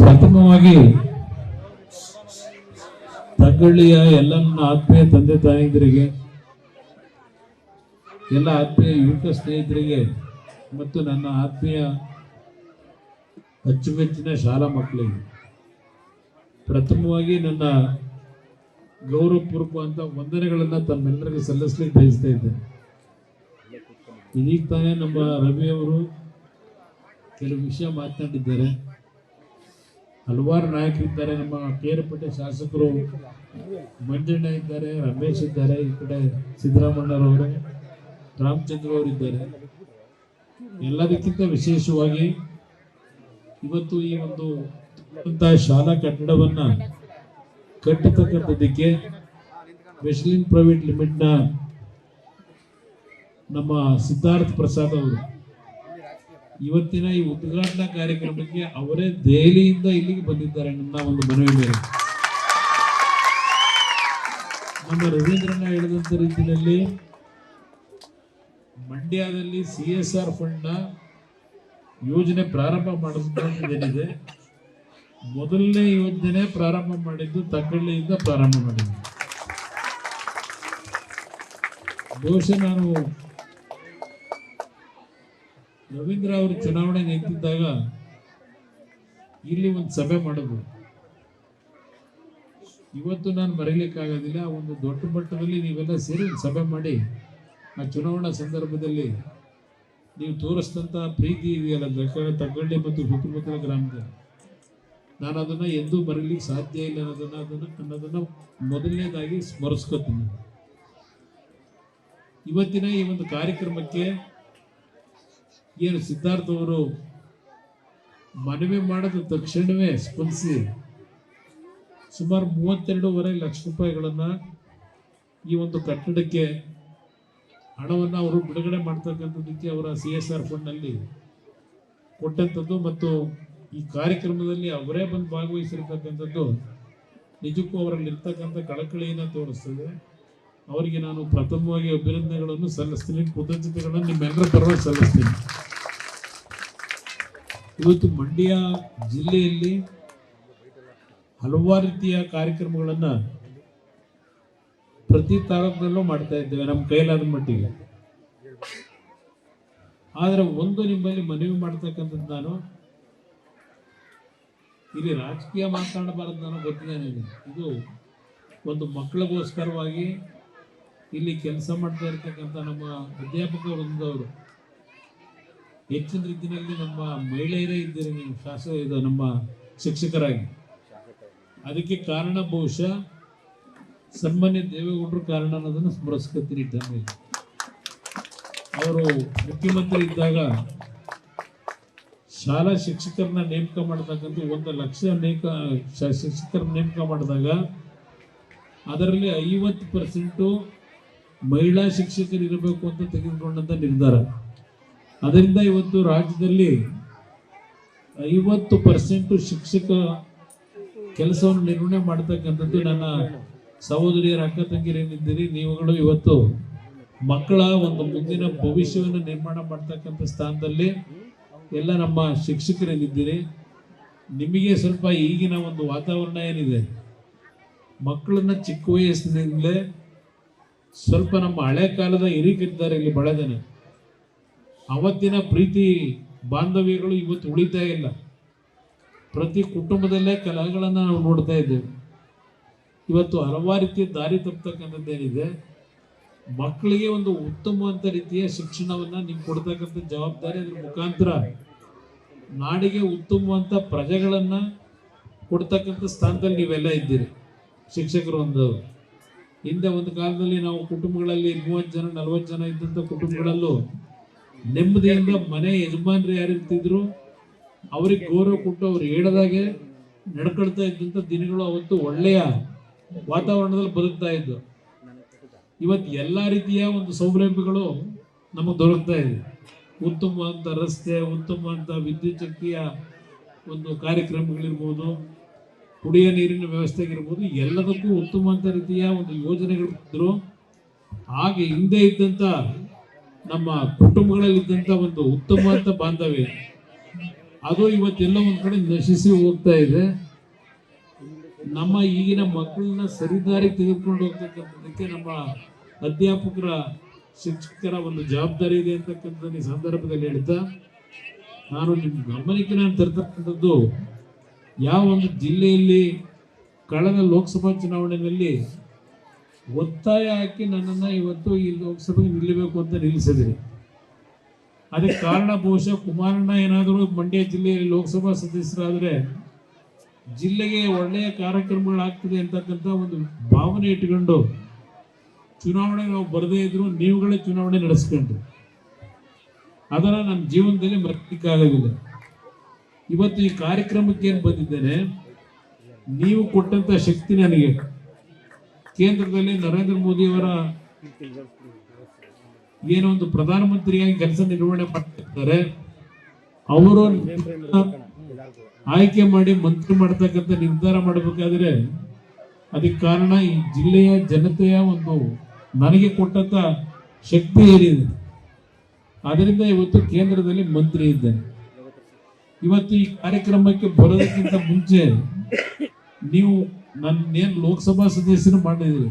ಪ್ರಥಮವಾಗಿ ತಗ್ಗಳ್ಳಿಯ ಎಲ್ಲ ನನ್ನ ಆತ್ಮೀಯ ತಂದೆ ತಾಯಿಯರಿಗೆ, ಎಲ್ಲ ಆತ್ಮೀಯ ಯುವಕ ಸ್ನೇಹಿತರಿಗೆ ಮತ್ತು ನನ್ನ ಆತ್ಮೀಯ ಅಚ್ಚುಮೆಚ್ಚಿನ ಶಾಲಾ ಮಕ್ಕಳಿಗೆ ಪ್ರಥಮವಾಗಿ ನನ್ನ ಗೌರವಪೂರ್ವಕವಂತ ವಂದನೆಗಳನ್ನು ತಮ್ಮೆಲ್ಲರಿಗೂ ಸಲ್ಲಿಸಲಿಕ್ಕೆ ಬಯಸ್ತಾ ಇದ್ದೇನೆ. ಇದೀಗ ತಾನೇ ನಮ್ಮ ರವಿಯವರು ಕೆಲವು ವಿಷಯ ಮಾತನಾಡಿದ್ದಾರೆ. ಹಲವಾರು ನಾಯಕರಿದ್ದಾರೆ. ನಮ್ಮ ಕೇರಪೇಟೆ ಶಾಸಕರು ಮಂಜಣ್ಣ ಇದ್ದಾರೆ, ರಮೇಶ್ ಇದ್ದಾರೆ, ಈ ಕಡೆ ಸಿದ್ದರಾಮಣ್ಣರವರು, ರಾಮಚಂದ್ರ ಅವರಿದ್ದಾರೆ. ಎಲ್ಲದಕ್ಕಿಂತ ವಿಶೇಷವಾಗಿ ಇವತ್ತು ಈ ಒಂದು ಶಾಲಾ ಕಟ್ಟಡವನ್ನ ಕಟ್ಟತಕ್ಕಂಥದ್ದಕ್ಕೆ ವೆಸ್ಲಿನ್ ಪ್ರೈವೇಟ್ ಲಿಮಿಟ್ನ ನಮ್ಮ ಸಿದ್ಧಾರ್ಥ ಪ್ರಸಾದ್ ಅವರು ಇವತ್ತಿನ ಈ ಉದ್ಘಾಟನಾ ಕಾರ್ಯಕ್ರಮಕ್ಕೆ ಅವರೇ ದೆಹಲಿಯಿಂದ ಇಲ್ಲಿಗೆ ಬಂದಿದ್ದಾರೆ. ನನ್ನ ಒಂದು ಮನವಿ ಮೇಲೆ ನಮ್ಮ ರವೀಂದ್ರಣ್ಣ ಹೇಳಿದಂತ ರೀತಿಯಲ್ಲಿ ಮಂಡ್ಯದಲ್ಲಿ CSR ಫಂಡ್ ನ ಯೋಜನೆ ಪ್ರಾರಂಭ ಮಾಡೋದೇನಿದೆ, ಮೊದಲನೇ ಯೋಜನೆ ಪ್ರಾರಂಭ ಮಾಡಿದ್ದು ತಗ್ಗಳ್ಳಿಯಿಂದ ಪ್ರಾರಂಭ ಮಾಡಿದ್ದು. ಬಹುಶಃ ನಾನು ರವೀಂದ್ರ ಅವರು ಚುನಾವಣೆ ನಿಂತಿದ್ದಾಗ ಇಲ್ಲಿ ಒಂದು ಸಭೆ ಮಾಡಿದ್ರು. ಇವತ್ತು ನಾನು ಮರೀಲಿಕ್ಕಾಗೋದಿಲ್ಲ. ಒಂದು ದೊಡ್ಡ ಮಟ್ಟದಲ್ಲಿ ನೀವೆಲ್ಲ ಸೇರಿ ಒಂದು ಸಭೆ ಮಾಡಿ ಆ ಚುನಾವಣಾ ಸಂದರ್ಭದಲ್ಲಿ ನೀವು ತೋರಿಸಿದಂಥ ಪ್ರೀತಿ ಇದೆಯಲ್ಲ ತಗ್ಗಳ್ಳಿ ಮತ್ತು ಸುತ್ತಮುತ್ತಲ ಗ್ರಾಮದಲ್ಲಿ, ನಾನು ಅದನ್ನು ಎಂದೂ ಮರೀಲಿಕ್ಕೆ ಸಾಧ್ಯ ಇಲ್ಲ ಅನ್ನೋದನ್ನು ಮೊದಲನೇದಾಗಿ ಸ್ಮರಿಸ್ಕೊತೀನಿ. ಇವತ್ತಿನ ಈ ಒಂದು ಕಾರ್ಯಕ್ರಮಕ್ಕೆ ಏನು ಸಿದ್ಧಾರ್ಥ ಅವರು ಮನವಿ ಮಾಡಿದ ತಕ್ಷಣವೇ ಸ್ಪಂದಿಸಿ ಸುಮಾರು 32.5 ಲಕ್ಷ ರೂಪಾಯಿಗಳನ್ನು ಈ ಒಂದು ಕಟ್ಟಡಕ್ಕೆ ಹಣವನ್ನು ಅವರು ಬಿಡುಗಡೆ ಮಾಡ್ತಕ್ಕಂಥದ್ದಕ್ಕೆ ಅವರ CSR ಫಂಡ್ನಲ್ಲಿ ಕೊಟ್ಟಂಥದ್ದು ಮತ್ತು ಈ ಕಾರ್ಯಕ್ರಮದಲ್ಲಿ ಅವರೇ ಬಂದು ಭಾಗವಹಿಸಿರ್ತಕ್ಕಂಥದ್ದು ನಿಜಕ್ಕೂ ಅವರಲ್ಲಿ ಇರ್ತಕ್ಕಂಥ ಕಳಕಳಿಯನ್ನು ತೋರಿಸ್ತದೆ. ಅವರಿಗೆ ನಾನು ಪ್ರಥಮವಾಗಿ ಅಭಿನಂದನೆಗಳನ್ನು ಸಲ್ಲಿಸ್ತೀನಿ, ಕೃತಜ್ಞತೆಗಳನ್ನು ನಿಮ್ಮೆಲ್ಲರ ಪರವಾಗಿ ಸಲ್ಲಿಸ್ತೀನಿ. ಇವತ್ತು ಮಂಡ್ಯ ಜಿಲ್ಲೆಯಲ್ಲಿ ಹಲವಾರು ರೀತಿಯ ಕಾರ್ಯಕ್ರಮಗಳನ್ನು ಪ್ರತಿ ತಾಲೂಕಿನಲ್ಲೂ ಮಾಡ್ತಾ ಇದ್ದೇವೆ ನಮ್ಮ ಕೈಲಾದ ಮಟ್ಟಿಗೆ. ಆದರೆ ಒಂದು ನಿಮ್ಮಲ್ಲಿ ಮನವಿ ಮಾಡ್ತಕ್ಕಂಥದ್ದು, ನಾನು ಇಲ್ಲಿ ರಾಜಕೀಯ ಮಾತನಾಡಬಾರದು, ನನಗೆ ಗೊತ್ತಿದೆ. ಇದು ಒಂದು ಮಕ್ಕಳಿಗೋಸ್ಕರವಾಗಿ ಇಲ್ಲಿ ಕೆಲಸ ಮಾಡ್ತಾ ಇರ್ತಕ್ಕಂಥ ನಮ್ಮ ಅಧ್ಯಾಪಕ ವೃಂದವರು ಹೆಚ್ಚಿನ ರೀತಿಯಲ್ಲಿ ನಮ್ಮ ಮಹಿಳೆಯರೇ ಇದ್ದೀರಿ ನೀವು ಇದು ನಮ್ಮ ಶಿಕ್ಷಕರಾಗಿ. ಅದಕ್ಕೆ ಕಾರಣ ಬಹುಶಃ ಸನ್ಮಾನ್ಯ ದೇವೇಗೌಡರು ಕಾರಣ ಅನ್ನೋದನ್ನು ಸ್ಮರಿಸ್ಕೊತೀನಿ. ಅವರು ಮುಖ್ಯಮಂತ್ರಿ ಇದ್ದಾಗ ಶಾಲಾ ಶಿಕ್ಷಕರನ್ನ ನೇಮಕ ಮಾಡತಕ್ಕಂಥ 1 ಲಕ್ಷ ಶಿಕ್ಷಕರ ನೇಮಕ ಮಾಡಿದಾಗ ಅದರಲ್ಲಿ 50% ಮಹಿಳಾ ಶಿಕ್ಷಕರು ಇರಬೇಕು ಅಂತ ತೆಗೆದುಕೊಂಡಂತ ನಿರ್ಧಾರ. ಅದರಿಂದ ಇವತ್ತು ರಾಜ್ಯದಲ್ಲಿ 50% ಶಿಕ್ಷಕ ಕೆಲಸವನ್ನು ನಿರ್ವಹಣೆ ಮಾಡತಕ್ಕಂಥದ್ದು ನನ್ನ ಸಹೋದರಿಯರ ಅಕ್ಕ ತಂಗಿರೇನಿದ್ದೀರಿ ನೀವುಗಳು ಇವತ್ತು ಮಕ್ಕಳ ಒಂದು ಮುಂದಿನ ಭವಿಷ್ಯವನ್ನು ನಿರ್ಮಾಣ ಮಾಡ್ತಕ್ಕಂಥ ಸ್ಥಾನದಲ್ಲಿ ಎಲ್ಲ ನಮ್ಮ ಶಿಕ್ಷಕರೇನಿದ್ದೀರಿ. ನಿಮಗೆ ಸ್ವಲ್ಪ ಈಗಿನ ಒಂದು ವಾತಾವರಣ ಏನಿದೆ, ಮಕ್ಕಳನ್ನ ಚಿಕ್ಕ ವಯಸ್ಸಿನಿಂದಲೇ ಸ್ವಲ್ಪ ನಮ್ಮ ಹಳೆ ಕಾಲದ ಹಿರಿಕರಿದ್ದಾರೆ ಇಲ್ಲಿ ಬಹಳ ಜನ, ಅವತ್ತಿನ ಪ್ರೀತಿ ಬಾಂಧವ್ಯಗಳು ಇವತ್ತು ಉಳಿತಾ ಇಲ್ಲ. ಪ್ರತಿ ಕುಟುಂಬದಲ್ಲೇ ಕಲಹಗಳನ್ನು ನಾವು ನೋಡ್ತಾ ಇದ್ದೇವೆ. ಇವತ್ತು ಹಲವಾರು ರೀತಿಯ ದಾರಿ ತಪ್ಪತಕ್ಕಂಥದ್ದೇನಿದೆ, ಮಕ್ಕಳಿಗೆ ಒಂದು ಉತ್ತಮವಾದ ರೀತಿಯ ಶಿಕ್ಷಣವನ್ನು ನೀವು ಕೊಡ್ತಕ್ಕಂಥ ಜವಾಬ್ದಾರಿ, ಅದ್ರ ಮುಖಾಂತರ ನಾಡಿಗೆ ಉತ್ತಮವಾದ ಪ್ರಜೆಗಳನ್ನು ಕೊಡ್ತಕ್ಕಂಥ ಸ್ಥಾನದಲ್ಲಿ ನೀವೆಲ್ಲ ಇದ್ದೀರಿ ಶಿಕ್ಷಕರು. ಹಿಂದೆ ಒಂದು ಕಾಲದಲ್ಲಿ ನಾವು ಕುಟುಂಬಗಳಲ್ಲಿ 30 ಜನ 40 ಜನ ಇದ್ದಂಥ ಕುಟುಂಬಗಳಲ್ಲೂ ನೆಮ್ಮದಿಯಿಂದ ಮನೆ ಯಜಮಾನರು ಯಾರಿರ್ತಿದ್ರು ಅವ್ರಿಗೆ ಗೌರವ ಕೊಟ್ಟು ಅವ್ರು ಹೇಳದಾಗೆ ನಡ್ಕೊಳ್ತಾ ಇದ್ದಂಥ ದಿನಗಳು ಅವತ್ತು ಒಳ್ಳೆಯ ವಾತಾವರಣದಲ್ಲಿ ಬದುಕ್ತಾ ಇದ್ದು. ಇವತ್ತು ಎಲ್ಲ ರೀತಿಯ ಒಂದು ಸೌಲಭ್ಯಗಳು ನಮಗೆ ದೊರಕ್ತಾ ಇದೆ. ಉತ್ತಮವಾದಂಥ ರಸ್ತೆ, ಉತ್ತಮವಾದಂಥ ವಿದ್ಯುತ್ ಶಕ್ತಿಯ ಒಂದು ಕಾರ್ಯಕ್ರಮಗಳಿರ್ಬೋದು, ಕುಡಿಯ ನೀರಿನ ವ್ಯವಸ್ಥೆಗಿರ್ಬೋದು, ಎಲ್ಲದಕ್ಕೂ ಉತ್ತಮವಾದ ರೀತಿಯ ಒಂದು ಯೋಜನೆಗಳಿದ್ರು. ಹಾಗೆ ಹಿಂದೆ ಇದ್ದಂಥ ನಮ್ಮ ಕುಟುಂಬಗಳಲ್ಲಿದ್ದಂಥ ಒಂದು ಉತ್ತಮವಾದ ಬಾಂಧವ್ಯ ಅದು ಇವತ್ತೆಲ್ಲ ಒಂದ್ ಕಡೆ ನಶಿಸಿ ಹೋಗ್ತಾ ಇದೆ. ನಮ್ಮ ಈಗಿನ ಮಕ್ಕಳನ್ನ ಸರಿದಾರಿ ತೆಗೆದುಕೊಂಡು ಹೋಗ್ತಕ್ಕಂಥದ್ದಕ್ಕೆ ನಮ್ಮ ಅಧ್ಯಾಪಕರ ಶಿಕ್ಷಕರ ಒಂದು ಜವಾಬ್ದಾರಿ ಇದೆ ಅಂತಕ್ಕಂಥ ಈ ಸಂದರ್ಭದಲ್ಲಿ ಹೇಳ್ತಾ, ನಾನು ನಿಮ್ಮ ಗಮನಕ್ಕೆ ನಾನು ತರ್ತಕ್ಕಂಥದ್ದು, ಯಾವ ಒಂದು ಜಿಲ್ಲೆಯಲ್ಲಿ ಕಳೆದ ಲೋಕಸಭಾ ಚುನಾವಣೆಯಲ್ಲಿ ಒತ್ತಾಯ ಹಾಕಿ ನನ್ನನ್ನು ಇವತ್ತು ಈ ಲೋಕಸಭೆಗೆ ನಿಲ್ಲಬೇಕು ಅಂತ ನಿಲ್ಲಿಸಿದ್ರಿ. ಅದಕ್ಕೆ ಕಾರಣ ಬಹುಶಃ ಕುಮಾರಣ್ಣ ಏನಾದರೂ ಮಂಡ್ಯ ಜಿಲ್ಲೆಯಲ್ಲಿ ಲೋಕಸಭಾ ಸದಸ್ಯರಾದರೆ ಜಿಲ್ಲೆಗೆ ಒಳ್ಳೆಯ ಕಾರ್ಯಕ್ರಮಗಳಾಗ್ತದೆ ಅಂತಕ್ಕಂಥ ಒಂದು ಭಾವನೆ ಇಟ್ಕೊಂಡು ಚುನಾವಣೆ ನಾವು ಬರದೇ ಇದ್ರು ನೀವುಗಳೇ ಚುನಾವಣೆ ನಡೆಸ್ಕೊಂಡ್ರು. ಅದನ್ನ ನನ್ನ ಜೀವನದಲ್ಲಿ ಮರೆಯಕ್ಕಾಗೋದಿಲ್ಲ. ಇವತ್ತು ಈ ಕಾರ್ಯಕ್ರಮಕ್ಕೆ ಏನು ಬಂದಿದ್ದೇನೆ, ನೀವು ಕೊಟ್ಟಂತ ಶಕ್ತಿ ನನಗೆ ಕೇಂದ್ರದಲ್ಲಿ ನರೇಂದ್ರ ಮೋದಿ ಅವರ ಏನೋ ಒಂದು ಪ್ರಧಾನಮಂತ್ರಿಯಾಗಿ ಕೆಲಸ ನಿರ್ವಹಣೆ ಮಾಡ್ತಿರ್ತಾರೆ, ಅವರು ಆಯ್ಕೆ ಮಾಡಿ ಮಂತ್ರಿ ಮಾಡ್ತಕ್ಕಂಥ ನಿರ್ಧಾರ ಮಾಡಬೇಕಾದ್ರೆ ಅದಕ್ಕೆ ಕಾರಣ ಈ ಜಿಲ್ಲೆಯ ಜನತೆಯ ಒಂದು ನನಗೆ ಕೊಟ್ಟಂತ ಶಕ್ತಿ ಏನಿದೆ, ಅದರಿಂದ ಇವತ್ತು ಕೇಂದ್ರದಲ್ಲಿ ಮಂತ್ರಿ ಇದ್ದೇನೆ. ಇವತ್ತು ಈ ಕಾರ್ಯಕ್ರಮಕ್ಕೆ ಬರೋದಕ್ಕಿಂತ ಮುಂಚೆ ನೀವು ನನ್ನೇನು ಲೋಕಸಭಾ ಸದಸ್ಯರು ಮಾಡಿದ್ರಿ,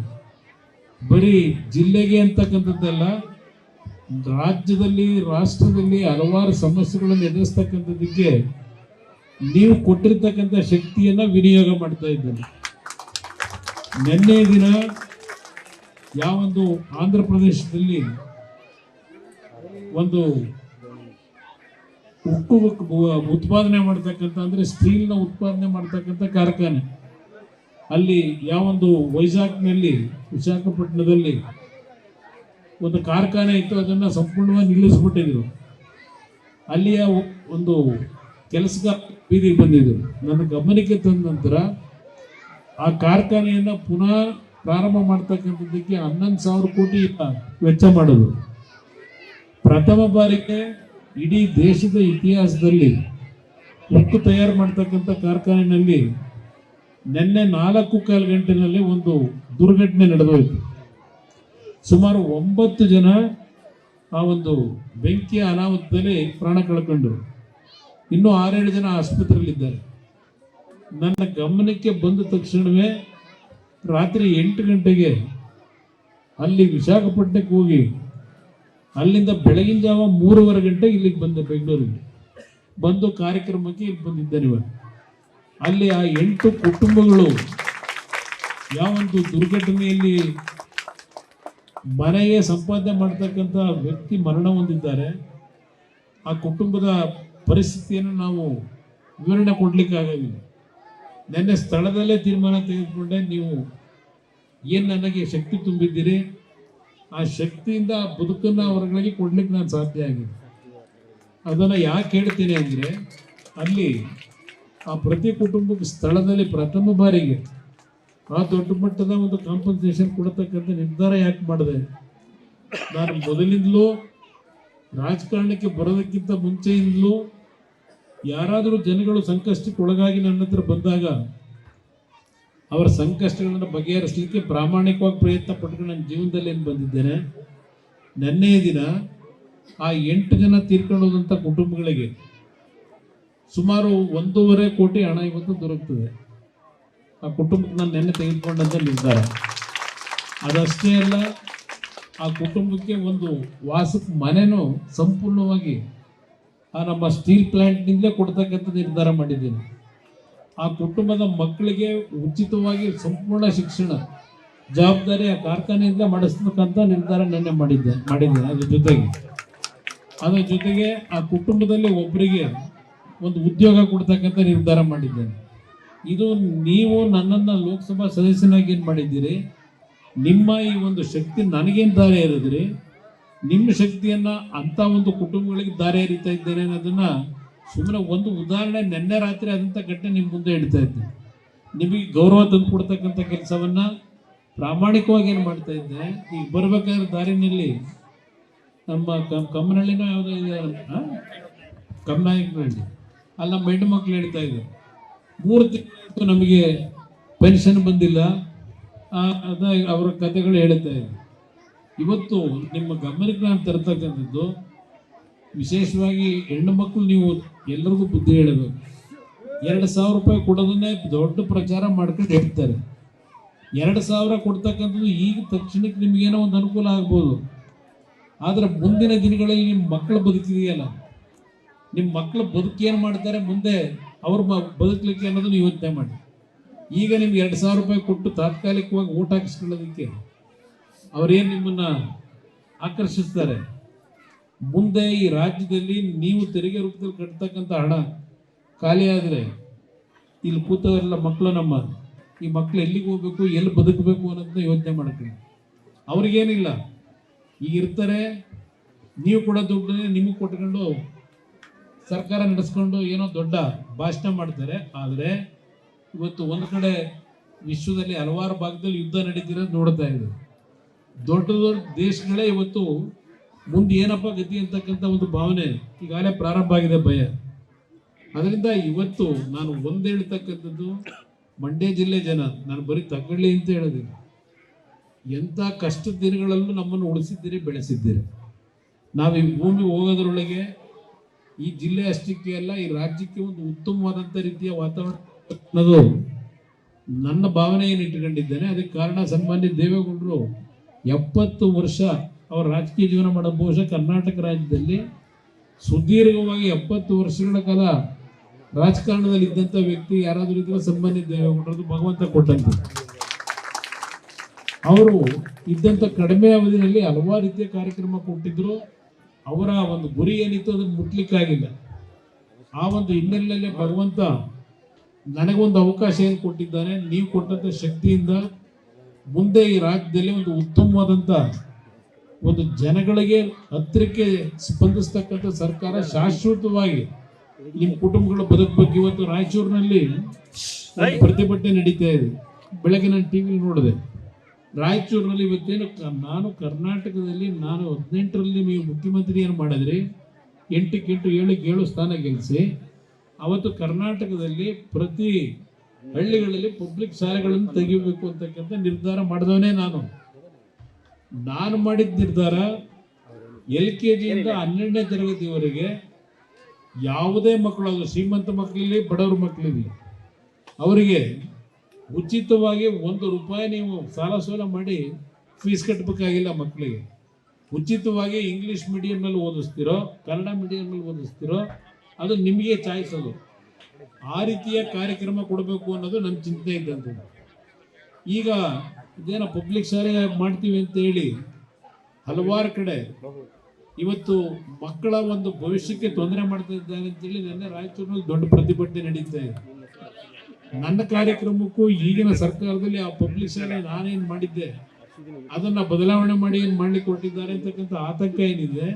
ಬರೀ ಜಿಲ್ಲೆಗೆ ಅಂತಕ್ಕಂಥದ್ದಲ್ಲ, ರಾಜ್ಯದಲ್ಲಿ ರಾಷ್ಟ್ರದಲ್ಲಿ ಹಲವಾರು ಸಮಸ್ಯೆಗಳನ್ನು ಎದುರಿಸ್ತಕ್ಕಂಥದ್ದಕ್ಕೆ ನೀವು ಕೊಟ್ಟಿರ್ತಕ್ಕಂಥ ಶಕ್ತಿಯನ್ನ ವಿನಿಯೋಗ ಮಾಡ್ತಾ ಇದ್ದೇನೆ. ನಿನ್ನೆ ದಿನ ಯಾವೊಂದು ಆಂಧ್ರ ಪ್ರದೇಶದಲ್ಲಿ ಒಂದು ಉಕ್ಕು ಉತ್ಪಾದನೆ ಮಾಡ್ತಕ್ಕಂಥ ಅಂದ್ರೆ ಸ್ಟೀಲ್ನ ಉತ್ಪಾದನೆ ಮಾಡ್ತಕ್ಕಂಥ ಕಾರ್ಖಾನೆ, ಅಲ್ಲಿ ಯಾವೊಂದು ವೈಜಾಗ್ನಲ್ಲಿ ವಿಶಾಖಪಟ್ಟಣದಲ್ಲಿ ಒಂದು ಕಾರ್ಖಾನೆ ಇತ್ತು, ಅದನ್ನ ಸಂಪೂರ್ಣವಾಗಿ ನಿಲ್ಲಿಸ್ಬಿಟ್ಟಿದ್ರು. ಅಲ್ಲಿಯ ಒಂದು ಕೆಲಸಗಾರ ಬೀದಿಗೆ ಬಂದಿದ್ರು. ನನ್ನ ಗಮನಕ್ಕೆ ತಂದ ನಂತರ ಆ ಕಾರ್ಖಾನೆಯನ್ನ ಪುನಃ ಪ್ರಾರಂಭ ಮಾಡ್ತಕ್ಕಂಥದ್ದಕ್ಕೆ 11,000 ಕೋಟಿ ವೆಚ್ಚ ಮಾಡೋದು. ಪ್ರಥಮ ಬಾರಿಗೆ ಇಡೀ ದೇಶದ ಇತಿಹಾಸದಲ್ಲಿ ಉಕ್ಕು ತಯಾರು ಮಾಡ್ತಕ್ಕಂಥ ಕಾರ್ಖಾನೆಯಲ್ಲಿ ನಿನ್ನೆ 4.25 ಗಂಟೆನಲ್ಲಿ ಒಂದು ದುರ್ಘಟನೆ ನಡೆದೋಯ್ತು. ಸುಮಾರು 9 ಜನ ಆ ಒಂದು ಬೆಂಕಿಯ ಅನಾಹುತದಲ್ಲಿ ಪ್ರಾಣ ಕಳ್ಕೊಂಡ್ರು. ಇನ್ನೂ 6-7 ಜನ ಆಸ್ಪತ್ರೆಯಲ್ಲಿದ್ದಾರೆ. ನನ್ನ ಗಮನಕ್ಕೆ ಬಂದ ತಕ್ಷಣವೇ ರಾತ್ರಿ 8 ಗಂಟೆಗೆ ಅಲ್ಲಿ ವಿಶಾಖಪಟ್ಟಣಕ್ಕೆ ಹೋಗಿ ಅಲ್ಲಿಂದ ಬೆಳಗಿನ ಜಾವ 3:15 ಗಂಟೆಗೆ ಇಲ್ಲಿಗೆ ಬಂದೆ, ಬೆಂಗಳೂರಿಗೆ ಬಂದು ಕಾರ್ಯಕ್ರಮಕ್ಕೆ ಇಲ್ಲಿ ಬಂದಿದ್ದೇನೆ. ಅಲ್ಲಿ ಆ 8 ಕುಟುಂಬಗಳು ಯಾವೊಂದು ದುರ್ಘಟನೆಯಲ್ಲಿ ಮನೆಗೆ ಸಂಪಾದನೆ ಮಾಡ್ತಕ್ಕಂಥ ವ್ಯಕ್ತಿ ಮರಣ ಹೊಂದಿದ್ದಾರೆ, ಆ ಕುಟುಂಬದ ಪರಿಸ್ಥಿತಿಯನ್ನು ನಾವು ವಿವರಣೆ ಕೊಡ್ಲಿಕ್ಕೆ ಆಗೋದಿಲ್ಲ. ನೆನ್ನೆ ಸ್ಥಳದಲ್ಲೇ ತೀರ್ಮಾನ ತೆಗೆದುಕೊಂಡೆ, ನೀವು ಏನು ನನಗೆ ಶಕ್ತಿ ತುಂಬಿದ್ದೀರಿ, ಆ ಶಕ್ತಿಯಿಂದ ಬದುಕನ್ನು ಹೊರಗಳಿಗೆ ಕೊಡ್ಲಿಕ್ಕೆ ನಾನು ಸಾಧ್ಯ ಆಗಿದೆ. ಅದನ್ನು ಯಾಕೆ ಹೇಳ್ತೀನಿ ಅಂದರೆ, ಅಲ್ಲಿ ಆ ಪ್ರತಿ ಕುಟುಂಬಕ್ಕೆ ಸ್ಥಳದಲ್ಲಿ ಪ್ರಥಮ ಬಾರಿಗೆ ಆ ದೊಡ್ಡ ಮಟ್ಟದ ಒಂದು ಕಾಂಪನ್ಸೇಷನ್ ಕೊಡತಕ್ಕಂಥ ನಿರ್ಧಾರ ಯಾಕೆ ಮಾಡಿದೆ. ನಾನು ಮೊದಲಿಂದಲೂ ರಾಜಕಾರಣಕ್ಕೆ ಬರೋದಕ್ಕಿಂತ ಮುಂಚೆಯಿಂದಲೂ ಯಾರಾದರೂ ಜನಗಳು ಸಂಕಷ್ಟಕ್ಕೆ ಒಳಗಾಗಿ ನನ್ನ ಹತ್ರ ಬಂದಾಗ ಅವರ ಸಂಕಷ್ಟಗಳನ್ನು ಬಗೆಹರಿಸಲಿಕ್ಕೆ ಪ್ರಾಮಾಣಿಕವಾಗಿ ಪ್ರಯತ್ನ ಪಟ್ಕೊಂಡು ನನ್ನ ಜೀವನದಲ್ಲಿ ಏನು ಬಂದಿದ್ದೇನೆ. ನೆನ್ನೆಯ ದಿನ ಆ 8 ಜನ ತೀರ್ಕೊಂಡು ಹೋದಂಥ ಕುಟುಂಬಗಳಿಗೆ ಸುಮಾರು 1.5 ಕೋಟಿ ಹಣ ಇವತ್ತು ದೊರಕ್ತದೆ. ಆ ಕುಟುಂಬಕ್ಕೆ ನಾನು ನೆನ್ನೆ ತೆಗೆದುಕೊಂಡಂಥ ನಿರ್ಧಾರ. ಅದಷ್ಟೇ ಅಲ್ಲ, ಆ ಕುಟುಂಬಕ್ಕೆ ಒಂದು ವಾಸಕ್ಕೆ ಮನೆನೂ ಸಂಪೂರ್ಣವಾಗಿ ಆ ನಮ್ಮ ಸ್ಟೀಲ್ ಪ್ಲಾಂಟ್ನಿಂದಲೇ ಕೊಡ್ತಕ್ಕಂಥ ನಿರ್ಧಾರ ಮಾಡಿದ್ದೀನಿ. ಆ ಕುಟುಂಬದ ಮಕ್ಕಳಿಗೆ ಉಚಿತವಾಗಿ ಸಂಪೂರ್ಣ ಶಿಕ್ಷಣ ಜವಾಬ್ದಾರಿ ಆ ಕಾರ್ಖಾನೆಯಿಂದ ಮಾಡಿಸ್ತಕ್ಕಂಥ ನಿರ್ಧಾರ ನೆನ್ನೆ ಮಾಡಿದ್ದೇನೆ. ಅದರ ಜೊತೆಗೆ ಆ ಕುಟುಂಬದಲ್ಲಿ ಒಬ್ಬರಿಗೆ ಒಂದು ಉದ್ಯೋಗ ಕೊಡ್ತಕ್ಕಂಥ ನಿರ್ಧಾರ ಮಾಡಿದ್ದೇನೆ. ಇದು ನೀವು ನನ್ನನ್ನು ಲೋಕಸಭಾ ಸದಸ್ಯನಾಗಿ ಏನು ಮಾಡಿದ್ದೀರಿ, ನಿಮ್ಮ ಈ ಒಂದು ಶಕ್ತಿ ನನಗೇನು ದಾರಿ ಎರೆದ್ರಿ, ನಿಮ್ಮ ಶಕ್ತಿಯನ್ನ ಅಂತ ಒಂದು ಕುಟುಂಬಗಳಿಗೆ ದಾರಿ ಎರಿತಾ ಇದ್ದೇನೆ ಅನ್ನೋದನ್ನ ಸುಮ್ಮನೆ ಒಂದು ಉದಾಹರಣೆ, ನಿನ್ನೆ ರಾತ್ರಿ ಆದಂಥ ಘಟನೆ ನಿಮ್ಮ ಮುಂದೆ ಇಡ್ತಾ ಇದ್ದೆ. ನಿಮಗೆ ಗೌರವ ತಂದು ಕೊಡ್ತಕ್ಕಂಥ ಕೆಲಸವನ್ನ ಪ್ರಾಮಾಣಿಕವಾಗಿ ಏನು ಮಾಡ್ತಾ ಇದ್ದೆ. ಈಗ ಬರ್ಬೇಕಾದ್ರೆ ದಾರಿನಲ್ಲಿ ನಮ್ಮ ಕಮ್ಮನಹಳ್ಳಿನೋ ಯಾವುದೋ ಇದೆ, ಕಮ್ಮನಾಯಕನಹಳ್ಳಿ, ಅಲ್ಲಿ ನಮ್ಮ ಹೆಣ್ಣು ಮಕ್ಳು ಹೇಳ್ತಾ ಇದ್ದಾರೆ 3 ತಿಂಗಳು ನಮಗೆ ಪೆನ್ಷನ್ ಬಂದಿಲ್ಲ, ಅದ ಅವರ ಕಥೆಗಳು ಹೇಳ್ತಾ ಇದೆ. ಇವತ್ತು ನಿಮ್ಮ ಗಮನಕ್ಕೆ ನಾನು ತರ್ತಕ್ಕಂಥದ್ದು, ವಿಶೇಷವಾಗಿ ಹೆಣ್ಣು ಮಕ್ಕಳು ನೀವು ಎಲ್ಲರಿಗೂ ಬುದ್ಧಿ ಹೇಳಬೇಕು. 2,000 ರೂಪಾಯಿ ಕೊಡೋದನ್ನೇ ದೊಡ್ಡ ಪ್ರಚಾರ ಮಾಡ್ಕೊಂಡು ಹೇಳ್ತಾರೆ. 2,000 ಕೊಡ್ತಕ್ಕಂಥದ್ದು ಈಗ ತಕ್ಷಣಕ್ಕೆ ನಿಮಗೇನೋ ಒಂದು ಅನುಕೂಲ ಆಗ್ಬೋದು, ಆದರೆ ಮುಂದಿನ ದಿನಗಳಲ್ಲಿ ನಿಮ್ಮ ಮಕ್ಕಳ ಬದುಕಿದೆಯಲ್ಲ, ನಿಮ್ಮ ಮಕ್ಕಳ ಬದುಕು ಏನು ಮಾಡ್ತಾರೆ ಮುಂದೆ ಅವ್ರ ಬದುಕಲಿಕ್ಕೆ ಅನ್ನೋದನ್ನ ಯೋಚನೆ ಮಾಡಿ. ಈಗ ನಿಮ್ಗೆ 2,000 ರೂಪಾಯಿ ಕೊಟ್ಟು ತಾತ್ಕಾಲಿಕವಾಗಿ ಓಟ್ ಹಾಕಿಸ್ಕೊಳ್ಳೋದಕ್ಕೆ ಅವರೇನು ನಿಮ್ಮನ್ನ ಆಕರ್ಷಿಸ್ತಾರೆ. ಮುಂದೆ ಈ ರಾಜ್ಯದಲ್ಲಿ ನೀವು ತೆರಿಗೆ ರೂಪದಲ್ಲಿ ಕಟ್ತಕ್ಕಂಥ ಹಣ ಖಾಲಿ ಆದರೆ ಇಲ್ಲಿ ಕೂತವರೆಲ್ಲ ಮಕ್ಕಳು, ಈ ಮಕ್ಕಳು ಎಲ್ಲಿಗೆ ಹೋಗ್ಬೇಕು, ಎಲ್ಲಿ ಬದುಕಬೇಕು ಅನ್ನೋದನ್ನ ಯೋಚನೆ ಮಾಡ್ತೀನಿ. ಅವ್ರಿಗೇನಿಲ್ಲ, ಈಗ ಇರ್ತಾರೆ, ನೀವು ಕೂಡ ದುಡ್ಡನ್ನೇ ನಿಮಗೆ ಕೊಟ್ಕೊಂಡು ಸರ್ಕಾರ ನಡೆಸ್ಕೊಂಡು ಏನೋ ದೊಡ್ಡ ಭಾಷಣ ಮಾಡ್ತಾರೆ. ಆದರೆ ಇವತ್ತು ಒಂದು ಕಡೆ ವಿಶ್ವದಲ್ಲಿ ಹಲವಾರು ಭಾಗದಲ್ಲಿ ಯುದ್ಧ ನಡೀತಿರೋದು ನೋಡ್ತಾ ಇದೆ. ದೊಡ್ಡ ದೊಡ್ಡ ದೇಶಗಳೇ ಇವತ್ತು ಮುಂದೆ ಏನಪ್ಪ ಗತಿ ಅಂತಕ್ಕಂಥ ಒಂದು ಭಾವನೆ ಈಗಾಗಲೇ ಪ್ರಾರಂಭ ಆಗಿದೆ, ಭಯ. ಅದರಿಂದ ಇವತ್ತು ನಾನು ಒಂದು ಹೇಳ್ತಕ್ಕಂಥದ್ದು, ಮಂಡ್ಯ ಜಿಲ್ಲೆ ಜನ, ನಾನು ಬರೀ ತಗೊಳ್ಳಿ ಅಂತ ಹೇಳೋದಿಲ್ಲ, ಎಂಥ ಕಷ್ಟದ ದಿನಗಳಲ್ಲೂ ನಮ್ಮನ್ನು ಉಳಿಸಿದ್ದೀರಿ, ಬೆಳೆಸಿದ್ದೀರಿ. ನಾವು ಈ ಭೂಮಿ ಹೋಗೋದ್ರೊಳಗೆ ಈ ಜಿಲ್ಲೆ ಅಷ್ಟಕ್ಕೆ ಅಲ್ಲ, ಈ ರಾಜ್ಯಕ್ಕೆ ಒಂದು ಉತ್ತಮವಾದಂಥ ರೀತಿಯ ವಾತಾವರಣ ಅನ್ನೋದು ನನ್ನ ಭಾವನೆ ಏನು ಇಟ್ಕೊಂಡಿದ್ದೇನೆ. ಅದಕ್ಕೆ ಕಾರಣ ಸನ್ಮಾನ್ಯ ದೇವೇಗೌಡರು 70 ವರ್ಷ ಅವರ ರಾಜಕೀಯ ಜೀವನ ಮಾಡೋ, ಬಹುಶಃ ಕರ್ನಾಟಕ ರಾಜ್ಯದಲ್ಲಿ ಸುದೀರ್ಘವಾಗಿ 70 ವರ್ಷಗಳ ಕಾಲ ರಾಜಕಾರಣದಲ್ಲಿ ಇದ್ದಂಥ ವ್ಯಕ್ತಿ ಯಾರಾದರೂ ಇದ್ರೆ ಸನ್ಮಾನ್ಯ ದೇವೇಗೌಡರದು ಭಗವಂತ ಕೊಟ್ಟಂತ. ಅವರು ಇದ್ದಂಥ ಕಡಿಮೆ ಅವಧಿಯಲ್ಲಿ ಹಲವಾರು ರೀತಿಯ ಕಾರ್ಯಕ್ರಮ ಕೊಟ್ಟಿದ್ರು. ಅವರ ಒಂದು ಗುರಿ ಏನಿತ್ತು ಅದನ್ನು ಮುಟ್ಲಿಕ್ಕಾಗಿಲ್ಲ. ಆ ಒಂದು ಹಿನ್ನೆಲೆಯಲ್ಲಿ ಭಗವಂತ ನನಗೊಂದು ಅವಕಾಶ ಏನು ಕೊಟ್ಟಿದ್ದಾನೆ, ನೀವು ಕೊಟ್ಟಂಥ ಶಕ್ತಿಯಿಂದ ಮುಂದೆ ಈ ರಾಜ್ಯದಲ್ಲಿ ಒಂದು ಉತ್ತಮವಾದಂಥ ಒಂದು ಜನಗಳಿಗೆ ಹತ್ತಿರಕ್ಕೆ ಸ್ಪಂದಿಸ್ತಕ್ಕಂಥ ಸರ್ಕಾರ ಶಾಶ್ವತವಾಗಿ ನಿಮ್ಮ ಕುಟುಂಬಗಳ ಬದುಕಬೇಕು. ಇವತ್ತು ರಾಯಚೂರಿನಲ್ಲಿ ಪ್ರತಿಭಟನೆ ನಡೀತಾ ಇದೆ. ಬೆಳಗ್ಗೆ ನಾನು ಟಿವಿ ನೋಡಿದೆ, ರಾಯಚೂರಿನಲ್ಲಿ ಇವತ್ತೇನು ನಾನು ಕರ್ನಾಟಕದಲ್ಲಿ 18ರಲ್ಲಿ ನೀವು ಮುಖ್ಯಮಂತ್ರಿ ಏನು ಮಾಡಿದ್ರಿ, 8ಕ್ಕೆ 8 7ಕ್ಕೆ 7 ಸ್ಥಾನ ಗೆಲ್ಲಿಸಿ ಅವತ್ತು ಕರ್ನಾಟಕದಲ್ಲಿ ಪ್ರತಿ ಹಳ್ಳಿಗಳಲ್ಲಿ ಪಬ್ಲಿಕ್ ಶಾಲೆಗಳನ್ನು ತೆಗಿಬೇಕು ಅಂತಕ್ಕಂಥ ನಿರ್ಧಾರ ಮಾಡಿದವನೇ ನಾನು ಮಾಡಿದ ನಿರ್ಧಾರ LKG ಇಂದ 12ನೇ ತರಗತಿವರೆಗೆ ಯಾವುದೇ ಮಕ್ಕಳು, ಅದು ಶ್ರೀಮಂತ ಮಕ್ಕಳಿರಲಿ ಬಡವ್ರ ಮಕ್ಕಳಿರಲಿ, ಅವರಿಗೆ ಉಚಿತವಾಗಿ 1 ರೂಪಾಯಿ ನೀವು ಸಾಲ ಸೋಲ ಮಾಡಿ ಫೀಸ್ ಕಟ್ಟಬೇಕಾಗಿಲ್ಲ. ಮಕ್ಕಳಿಗೆ ಉಚಿತವಾಗಿ ಇಂಗ್ಲೀಷ್ ಮೀಡಿಯಂನಲ್ಲಿ ಓದಿಸ್ತಿರೋ, ಕನ್ನಡ ಮೀಡಿಯಂನಲ್ಲಿ ಓದಿಸ್ತಿರೋ, ಅದು ನಿಮಗೆ ಚಾಯ್ಸ್. ಅದು ಆ ರೀತಿಯ ಕಾರ್ಯಕ್ರಮ ಕೊಡಬೇಕು ಅನ್ನೋದು ನನ್ನ ಚಿಂತೆ ಇದ್ದಂಥದ್ದು. ಈಗ ಇದೇನೋ ಪಬ್ಲಿಕ್ ಶಾಲೆ ಮಾಡ್ತೀವಿ ಅಂತ ಹೇಳಿ ಹಲವಾರು ಕಡೆ ಇವತ್ತು ಮಕ್ಕಳ ಒಂದು ಭವಿಷ್ಯಕ್ಕೆ ತೊಂದರೆ ಮಾಡ್ತಾ ಇದ್ದಾರೆ ಅಂತೇಳಿ ನಿನ್ನೆ ರಾಯಚೂರಿನಲ್ಲಿ ದೊಡ್ಡ ಪ್ರತಿಭಟನೆ ನಡೀತಾ ಇದೆ. ನನ್ನ ಕಾರ್ಯಕ್ರಮಕ್ಕೂ ಈಗಿನ ಸರ್ಕಾರದಲ್ಲಿ ಆ ಪಬ್ಲಿಕ್ ಶಾಲೆ ನಾನೇನು ಮಾಡಿದ್ದೆ ಅದನ್ನ ಬದಲಾವಣೆ ಮಾಡಿ ಏನು ಮಾಡ್ಲಿಕ್ಕೆ ಕೊಟ್ಟಿದ್ದಾರೆ ಅಂತಕ್ಕಂಥ ಆತಂಕ ಏನಿದೆ,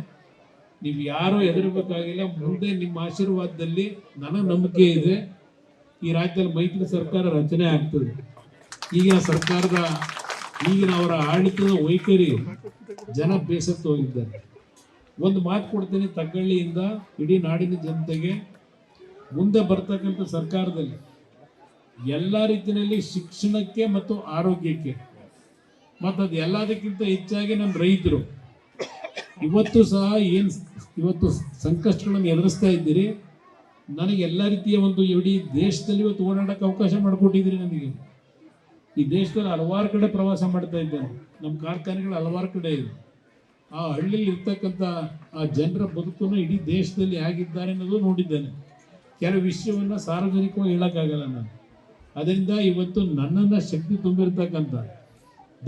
ನೀವು ಯಾರು ಹೆದರಬೇಕಾಗಿಲ್ಲ. ಮುಂದೆ ನಿಮ್ಮ ಆಶೀರ್ವಾದದಲ್ಲಿ ನನಗೆ ನಂಬಿಕೆ ಇದೆ, ಈ ರಾಜ್ಯದಲ್ಲಿ ಮೈತ್ರಿ ಸರ್ಕಾರ ರಚನೆ ಆಗ್ತದೆ. ಈಗಿನ ಸರ್ಕಾರದ ಅವರ ಆಡಳಿತದ ವೈಖರಿ ಜನ ಬೇಸತ್ತು ಹೋಗಿದ್ದಾರೆ. ಒಂದು ಮಾತು ಕೊಡ್ತೀನಿ, ತಗ್ಗಳ್ಳಿಯಿಂದ ಇಡೀ ನಾಡಿನ ಜನತೆಗೆ, ಮುಂದೆ ಬರ್ತಕ್ಕಂಥ ಸರ್ಕಾರದಲ್ಲಿ ಎಲ್ಲ ರೀತಿಯಲ್ಲಿ ಶಿಕ್ಷಣಕ್ಕೆ ಮತ್ತು ಆರೋಗ್ಯಕ್ಕೆ ಮತ್ತು ಅದು ಎಲ್ಲದಕ್ಕಿಂತ ಹೆಚ್ಚಾಗಿ ನಮ್ಮ ರೈತರು ಇವತ್ತು ಸಹ ಇವತ್ತು ಸಂಕಷ್ಟಗಳನ್ನು ಎದುರಿಸ್ತಾ ಇದ್ದೀರಿ. ನನಗೆ ಎಲ್ಲ ರೀತಿಯ ಒಂದು ಇಡೀ ದೇಶದಲ್ಲಿ ಇವತ್ತು ಓಡಾಡೋಕ್ಕೆ ಅವಕಾಶ ಮಾಡಿಕೊಟ್ಟಿದ್ದೀರಿ. ನನಗೆ ಈ ದೇಶದಲ್ಲಿ ಹಲವಾರು ಕಡೆ ಪ್ರವಾಸ ಮಾಡ್ತಾ ಇದ್ದೇನೆ. ನಮ್ಮ ಕಾರ್ಖಾನೆಗಳು ಹಲವಾರು ಕಡೆ ಇದೆ. ಆ ಹಳ್ಳಿಯಲ್ಲಿ ಇರ್ತಕ್ಕಂಥ ಆ ಜನರ ಬದುಕನ್ನು ಇಡೀ ದೇಶದಲ್ಲಿ ಹೇಗಿದ್ದಾರೆ ಅನ್ನೋದು ನೋಡಿದ್ದೇನೆ. ಕೆಲವು ವಿಷಯವನ್ನು ಸಾರ್ವಜನಿಕವಾಗಿ ಹೇಳೋಕ್ಕಾಗಲ್ಲ ನಾನು. ಅದರಿಂದ ಇವತ್ತು ನನ್ನನ್ನು ಶಕ್ತಿ ತುಂಬಿರ್ತಕ್ಕಂಥ,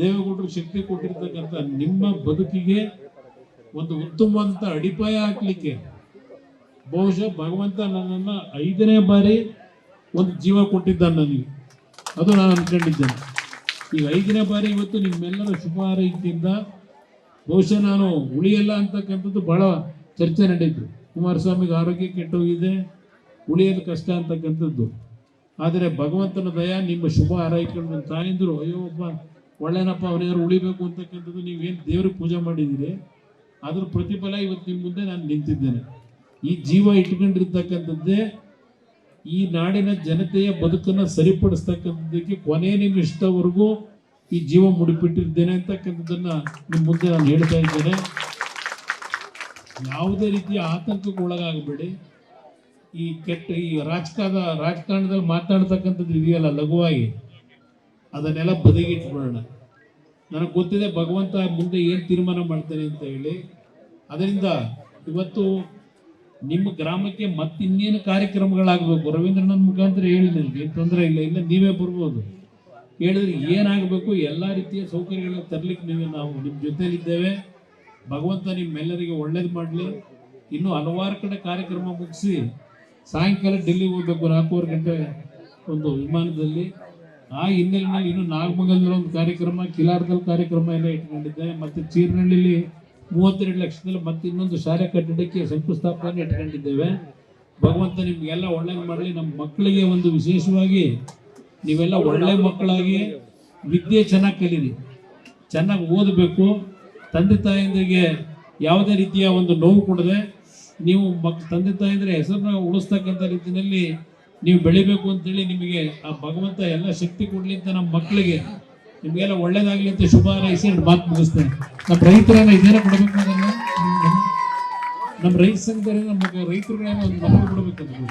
ದೇವೇಗೌಡರು ಶಕ್ತಿ ಕೊಟ್ಟಿರ್ತಕ್ಕಂಥ ನಿಮ್ಮ ಬದುಕಿಗೆ ಒಂದು ಉತ್ತಮವಾದಂಥ ಅಡಿಪಾಯ ಹಾಕಲಿಕ್ಕೆ ಬಹುಶಃ ಭಗವಂತ ನನ್ನನ್ನು 5ನೇ ಬಾರಿ ಒಂದು ಜೀವ ಕೊಟ್ಟಿದ್ದಾನೆ ನನಗೆ. ಅದು ನಾನು ಅಂದ್ಕೊಂಡಿದ್ದೇನೆ. ಈಗ 5ನೇ ಬಾರಿ ಇವತ್ತು ನಿಮ್ಮೆಲ್ಲರ ಶುಭ ಹಾರೈಕೆಯಿಂದ ಬಹುಶಃ ನಾನು ಉಳಿಯಲ್ಲ ಅಂತಕ್ಕಂಥದ್ದು ಬಹಳ ಚರ್ಚೆ ನಡೀತು. ಕುಮಾರಸ್ವಾಮಿಗೆ ಆರೋಗ್ಯ ಕೆಟ್ಟೋಗಿದೆ, ಉಳಿಯಲು ಕಷ್ಟ ಅಂತಕ್ಕಂಥದ್ದು. ಆದರೆ ಭಗವಂತನ ದಯ, ನಿಮ್ಮ ಶುಭ ಹಾರೈಕೆಗಳು ತಾಯಂದರು, ಅಯ್ಯೋ ಒಬ್ಬ ಒಳ್ಳೆನಪ್ಪ ಅವರೇನಾದ್ರು ಉಳಿಬೇಕು ಅಂತಕ್ಕಂಥದ್ದು ನೀವೇನು ದೇವ್ರಿಗೆ ಪೂಜೆ ಮಾಡಿದ್ದೀರಿ, ಅದ್ರ ಪ್ರತಿಫಲ ಇವತ್ತು ನಿಮ್ಮ ಮುಂದೆ ನಾನು ನಿಂತಿದ್ದೇನೆ. ಈ ಜೀವ ಇಟ್ಕೊಂಡಿರ್ತಕ್ಕಂಥದ್ದೇ ಈ ನಾಡಿನ ಜನತೆಯ ಬದುಕನ್ನು ಸರಿಪಡಿಸ್ತಕ್ಕಂಥದ್ದಕ್ಕೆ ಕೊನೆ ನಿಮಿಷದವರೆಗೂ ಈ ಜೀವ ಮುಡಿಪಿಟ್ಟಿದ್ದೇನೆ ಅಂತಕ್ಕಂಥದ್ದನ್ನು ನಿಮ್ಮ ಮುಂದೆ ನಾನು ಹೇಳ್ತಾ ಇದ್ದೇನೆ. ಯಾವುದೇ ರೀತಿಯ ಆತಂಕಕ್ಕೆ ಒಳಗಾಗಬೇಡಿ. ಈ ರಾಜಕಾರಣದಲ್ಲಿ ಮಾತಾಡ್ತಕ್ಕಂಥದ್ದು ಇದೆಯಲ್ಲ ಲಘುವಾಗಿ, ಅದನ್ನೆಲ್ಲ ಬದಿಗಿಟ್ಬಿಡೋಣ. ನನಗೆ ಗೊತ್ತಿದೆ ಭಗವಂತ ಮುಂದೆ ಏನು ತೀರ್ಮಾನ ಮಾಡ್ತಾನೆ ಅಂತ ಹೇಳಿ. ಅದರಿಂದ ಇವತ್ತು ನಿಮ್ಮ ಗ್ರಾಮಕ್ಕೆ ಮತ್ತಿನ್ನೇನು ಕಾರ್ಯಕ್ರಮಗಳಾಗಬೇಕು, ರವೀಂದ್ರನಾಥ್ ಮುಖಾಂತರ ಹೇಳಿ, ನನಗೆ ಏನು ತೊಂದರೆ ಇಲ್ಲ, ಇಲ್ಲ ನೀವೇ ಬರ್ಬೋದು. ಹೇಳಿದ್ರೆ ಏನಾಗಬೇಕು ಎಲ್ಲ ರೀತಿಯ ಸೌಕರ್ಯಗಳನ್ನ ತರಲಿಕ್ಕೆ ನಾವು ನಿಮ್ಮ ಜೊತೆಲಿದ್ದೇವೆ. ಭಗವಂತ ನಿಮ್ಮೆಲ್ಲರಿಗೆ ಒಳ್ಳೇದು ಮಾಡಲಿ. ಇನ್ನೂ ಹಲವಾರು ಕಡೆ ಕಾರ್ಯಕ್ರಮ ಮುಗಿಸಿ ಸಾಯಂಕಾಲ ಡೆಲ್ಲಿಗೆ ಹೋಗ್ಬೇಕು 4:15 ಗಂಟೆ ಒಂದು ವಿಮಾನದಲ್ಲಿ. ಆ ಹಿನ್ನೆಲೆಯಲ್ಲಿ ಇನ್ನು ನಾಗಮಂಗಲದಲ್ಲಿ ಒಂದು ಕಾರ್ಯಕ್ರಮ, ಕಿಲಾರದಲ್ಲಿ ಕಾರ್ಯಕ್ರಮ ಎಲ್ಲ ಇಟ್ಕೊಂಡಿದ್ದೆ. ಮತ್ತು ಚೀರ್ನಹಳ್ಳಿಲಿ 32 ಲಕ್ಷದಲ್ಲಿ ಮತ್ತೆ ಇನ್ನೊಂದು ಶಾಲೆ ಕಟ್ಟಡಕ್ಕೆ ಶಂಕುಸ್ಥಾಪನೆ ಇಟ್ಕೊಂಡಿದ್ದೇವೆ. ಭಗವಂತ ನಿಮಗೆಲ್ಲ ಒಳ್ಳೇದು ಮಾಡಲಿ. ನಮ್ಮ ಮಕ್ಕಳಿಗೆ ಒಂದು ವಿಶೇಷವಾಗಿ ನೀವೆಲ್ಲ ಒಳ್ಳೆ ಮಕ್ಕಳಾಗಿ ವಿದ್ಯೆ ಚೆನ್ನಾಗಿ ಕಲೀರಿ, ಚೆನ್ನಾಗಿ ಓದಬೇಕು. ತಂದೆ ತಾಯಿಯಂದಿರಿಗೆ ಯಾವುದೇ ರೀತಿಯ ಒಂದು ನೋವು ಕೊಡದೆ ನೀವು ತಂದೆ ತಾಯಿಯಂದ್ರೆ ಹೆಸರನ್ನ ಉಳಿಸ್ತಕ್ಕಂಥ ರೀತಿಯಲ್ಲಿ ನೀವು ಬೆಳಿಬೇಕು ಅಂತೇಳಿ ನಿಮಗೆ ಆ ಭಗವಂತ ಎಲ್ಲ ಶಕ್ತಿ ಕೊಡ್ಲಿ ಅಂತ ನಮ್ಮ ಮಕ್ಕಳಿಗೆ ನಿಮಗೆಲ್ಲ ಒಳ್ಳೇದಾಗ್ಲಿ ಅಂತ ಶುಭ ಹಾರೈಸಿ ಮಾತು ಮುಗಿಸ್ತೇನೆ. ನಮ್ಮ ರೈತರನ್ನ ಇದೇನ ಕೊಡಬೇಕು, ನಮ್ಮ ರೈತ ಸಂಘದಲ್ಲಿ ನಮ್ಮ ರೈತರುಗಳನ್ನ ಒಂದು ಮನವಿ ಕೊಡಬೇಕು.